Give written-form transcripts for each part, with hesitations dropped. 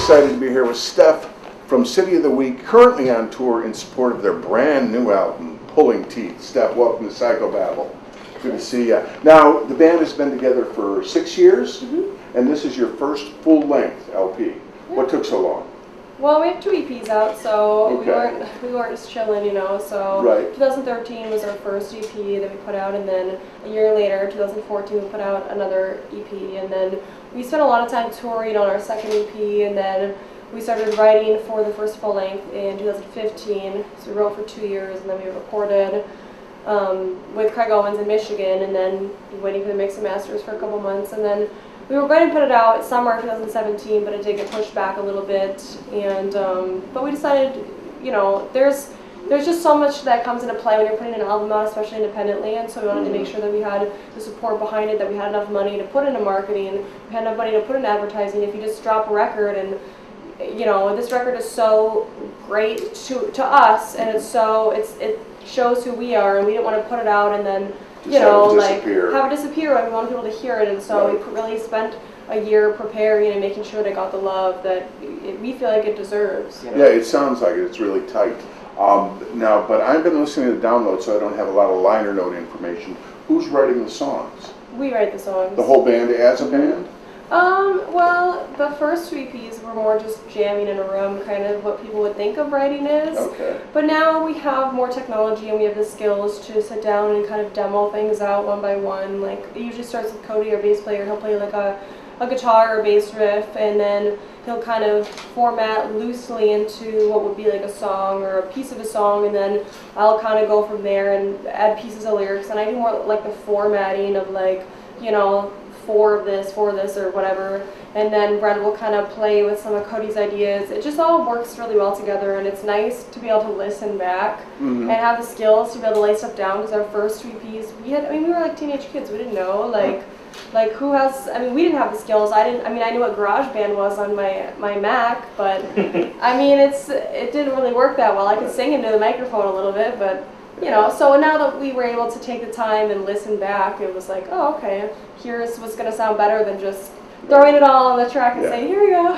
excited to be here with Stef from City of the Week, currently on tour in support of their brand new album, Pulling Teeth. Stef, welcome to Psycho Babble. Good to see you. Now, the band has been together for 6 years, and this is your first full-length LP. Yeah. What took so long? Well, we have 2 EPs out, so we weren't just chilling, you know. So 2013 was our first EP that we put out, and then a year later, 2014, we put out another EP, and then we spent a lot of time touring on our second EP, and then we started writing for the first full length in 2015. So we wrote for 2 years, and then we recorded with Craig Owens in Michigan, and then waiting for the mix and masters for a couple months, and then we were going to put it out summer of 2017, but it did get pushed back a little bit. And but we decided, you know, there's just so much that comes into play when you're putting an album out, especially independently. And so we wanted to make sure that we had the support behind it, that we had enough money to put into marketing, we had enough money to put in advertising. If you just drop a record, and you know, this record is so great to us, and it shows who we are, and we didn't want to put it out and then, you know, like have it disappear. We wanted people to hear it, and so we really spent a year preparing and making sure that it got the love that we feel like it deserves. You know? Yeah, it sounds like it. It's really tight. Now, but I've been listening to the download, so I don't have a lot of liner note information. Who's writing the songs? We write the songs. The whole band as a band? Well, the first 2 EPs were more just jamming in a room, kind of what people would think of writing is. Okay. But now we have more technology, and we have the skills to sit down and kind of demo things out one by one. Like, it usually starts with Cody, our bass player. He'll play like a guitar or bass riff, and then he'll kind of format loosely into what would be like a song or a piece of a song, and then I'll kind of go from there and add pieces of lyrics, and I do more like the formatting of, like, you know, for this, or whatever, and then Brent will kind of play with some of Cody's ideas. It just all works really well together, and it's nice to be able to listen back and have the skills to be able to lay stuff down, because our first 2 EPs, we were like teenage kids. We didn't know, like who has, we didn't have the skills. I knew what GarageBand was on my Mac, but it didn't really work that well. I could sing into the microphone a little bit, but you know, so now that we were able to take the time and listen back, it was like, oh, okay, here's what's going to sound better than just throwing it all on the track and saying, here we go.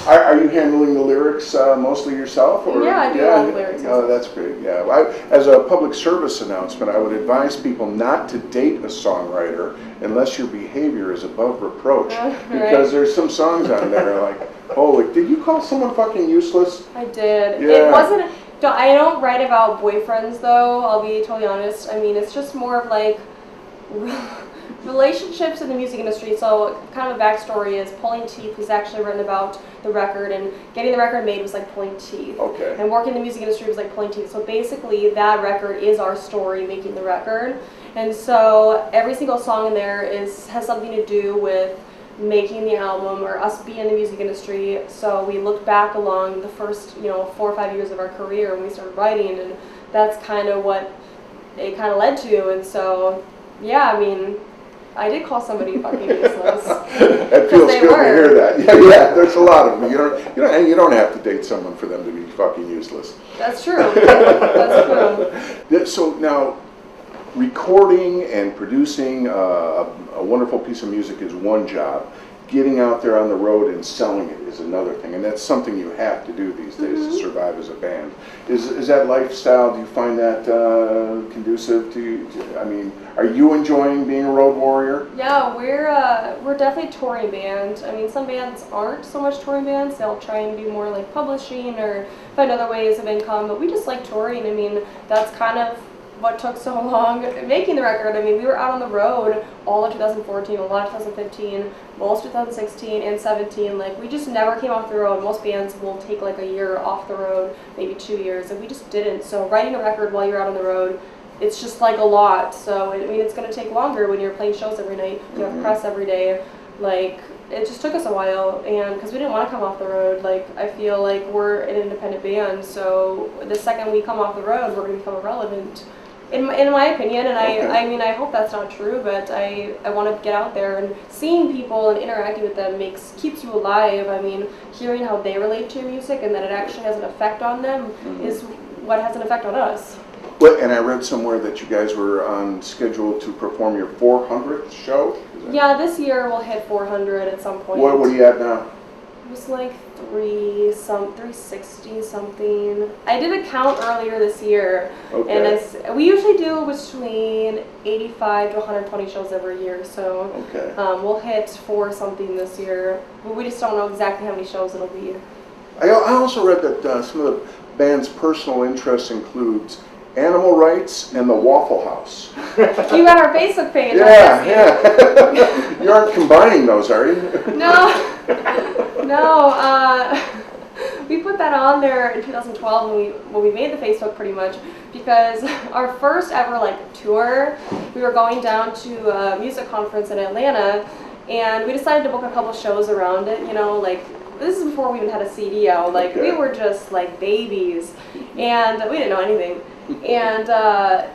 Are you handling the lyrics mostly yourself? Or? Yeah, I do all the lyrics. Oh, that's great. Yeah, as a public service announcement, I would advise people not to date a songwriter unless your behavior is above reproach. Because there's some songs on there like, oh, did you call someone fucking useless? I did. Yeah. It wasn't. I don't write about boyfriends, though. I'll be totally honest. It's just more of like relationships in the music industry. So kind of a backstory is Pulling Teeth was actually written about the record, and getting the record made was like pulling teeth. Okay. And working in the music industry was like pulling teeth. So basically that record is our story making the record. And so every single song in there has something to do with making the album or us being in the music industry. So we looked back along the first, 4 or 5 years of our career when we started writing, and that's kind of what it kind of led to. And so, yeah, I did call somebody fucking useless. It feels good to hear that. Yeah, there's a lot of them. You don't have to date someone for them to be fucking useless. That's true. That's true. So now, recording and producing a wonderful piece of music is one job. Getting out there on the road and selling it is another thing, and that's something you have to do these days to survive as a band. Is that lifestyle, do you find that conducive to you? Are you enjoying being a road warrior? Yeah, we're definitely a touring band. Some bands aren't so much touring bands. They'll try and do more like publishing or find other ways of income, but we just like touring. That's kind of what took so long making the record. I mean, we were out on the road all of 2014, a lot of 2015, most 2016 and 17. Like, we just never came off the road. Most bands will take like a year off the road, maybe 2 years, and we just didn't. So writing a record while you're out on the road, it's just like a lot. So I mean, it's going to take longer when you're playing shows every night. You have press every day. Like, it just took us a while, and because we didn't want to come off the road. Like, I feel like we're an independent band, so the second we come off the road, we're going to become irrelevant. In my opinion, and I mean, I hope that's not true, but I want to get out there, and seeing people and interacting with them keeps you alive. I mean, hearing how they relate to your music and that it actually has an effect on them is what has an effect on us. Well, and I read somewhere that you guys were on schedule to perform your 400th show? Yeah, this year we'll hit 400 at some point. What are you at now? It was like 360 something. I did a count earlier this year, and we usually do between 85 to 120 shows every year. So we'll hit 4 something this year, but we just don't know exactly how many shows it'll be. I also read that some of the band's personal interests includes animal rights and the Waffle House. You got our Facebook page. Yeah. You aren't combining those, are you? No. We put that on there in 2012 when we made the Facebook, pretty much, because our first ever like tour, we were going down to a music conference in Atlanta, and we decided to book a couple shows around it. You know, like, this is before we even had a CD out. Like, we were just like babies, and we didn't know anything. And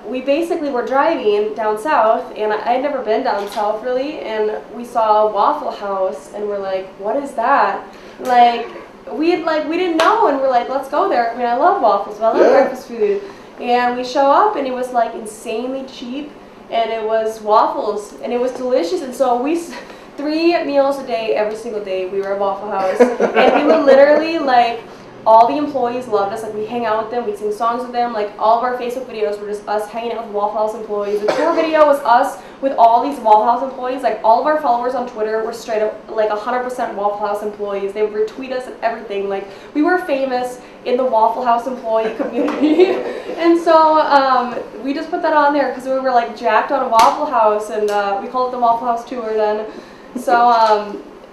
we basically were driving down south, and I had never been down south really, and we saw a Waffle House, and we're like, what is that? Like, we didn't know, and we're like, let's go there. I mean, I love waffles, but I love breakfast food. And we show up, and it was like insanely cheap, and it was waffles, and it was delicious. And so 3 meals a day, every single day, we were at Waffle House, and we would literally, like, all the employees loved us. Like, we hang out with them, we sing songs with them. Like, all of our Facebook videos were just us hanging out with Waffle House employees. The tour video was us with all these Waffle House employees. Like, all of our followers on Twitter were straight up like 100% Waffle House employees. They would retweet us and everything. Like, we were famous in the Waffle House employee community. And so we just put that on there because we were like jacked on Waffle House, and we called it the Waffle House tour then. So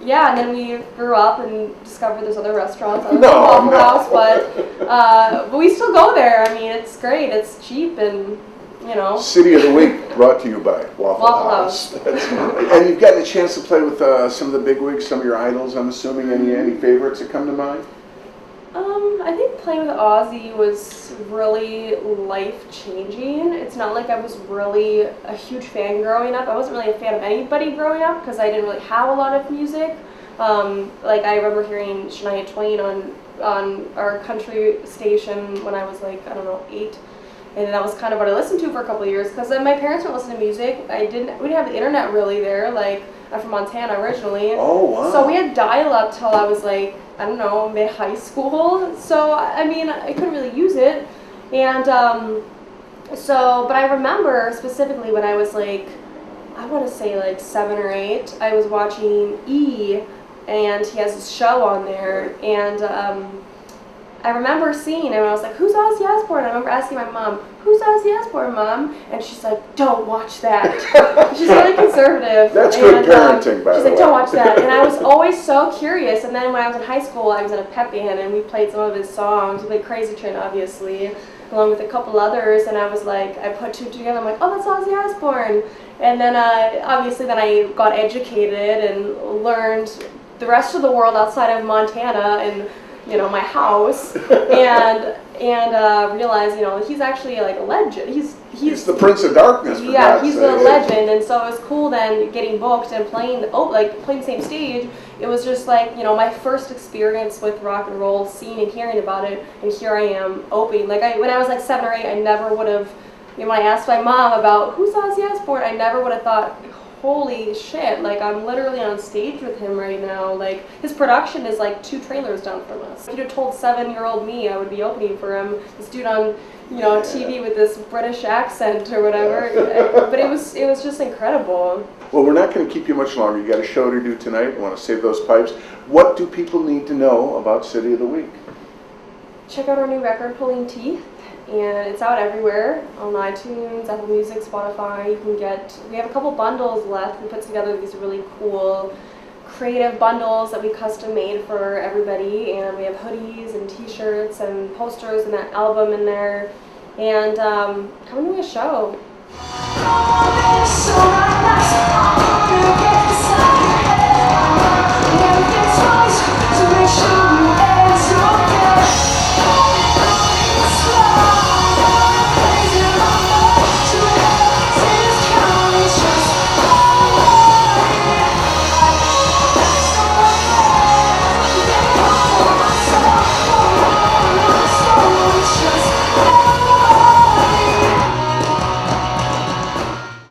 yeah, and then we grew up and discovered there's other restaurants other than Waffle House, but we still go there. I mean, it's great, it's cheap, and you know. City of the Week brought to you by Waffle House. And you've gotten a chance to play with some of the bigwigs, some of your idols, I'm assuming. Any favorites that come to mind? I think playing with Ozzy was really life-changing. It's not like I was really a huge fan growing up. I wasn't really a fan of anybody growing up because I didn't really have a lot of music. Like, I remember hearing Shania Twain on our country station when I was like, I don't know, 8. And that was kind of what I listened to for a couple of years, because my parents would listen to music. We didn't have the internet really there. Like, I'm from Montana originally. Oh, wow. So we had dial-up till I was like, I don't know, mid-high school. So, I mean, I couldn't really use it. And but I remember specifically when I was like, I want to say like 7 or 8, I was watching E, and he has this show on there, and I remember seeing him, and I was like, who's Ozzy Osbourne? I remember asking my mom, who's Ozzy Osbourne, Mom? And she's like, don't watch that. She's really conservative. That's good parenting, by the way. She's like, don't watch that. And I was always so curious. And then when I was in high school, I was in a pep band, and we played some of his songs. We played Crazy Train, obviously, along with a couple others. And I was like, I put 2 together. I'm like, oh, that's Ozzy Osbourne. And then obviously then I got educated and learned the rest of the world outside of Montana and, you know, my house, and realized, you know, he's actually like a legend. He's the Prince of Darkness. For yeah, he's a legend, and so it was cool then getting booked and playing the same stage. It was just like, you know, my first experience with rock and roll, seeing and hearing about it, and here I am opening. Like, when I was like 7 or 8, I never would have, you know, when I asked my mom about who's Ozzy Osbourne, I never would have thought, holy shit, like, I'm literally on stage with him right now. Like, his production is like 2 trailers down from us. If you'd have told 7-year-old me I would be opening for him, this dude on, you know, TV with this British accent or whatever, but it was just incredible. Well, we're not going to keep you much longer. You got a show to do tonight. You want to save those pipes. What do people need to know about City of the Week? Check out our new record, Pulling Teeth. and it's out everywhere on iTunes, Apple Music, Spotify. We have a couple bundles left. We put together these really cool creative bundles that we custom made for everybody, and we have hoodies and t-shirts and posters and that album in there, and come to a show.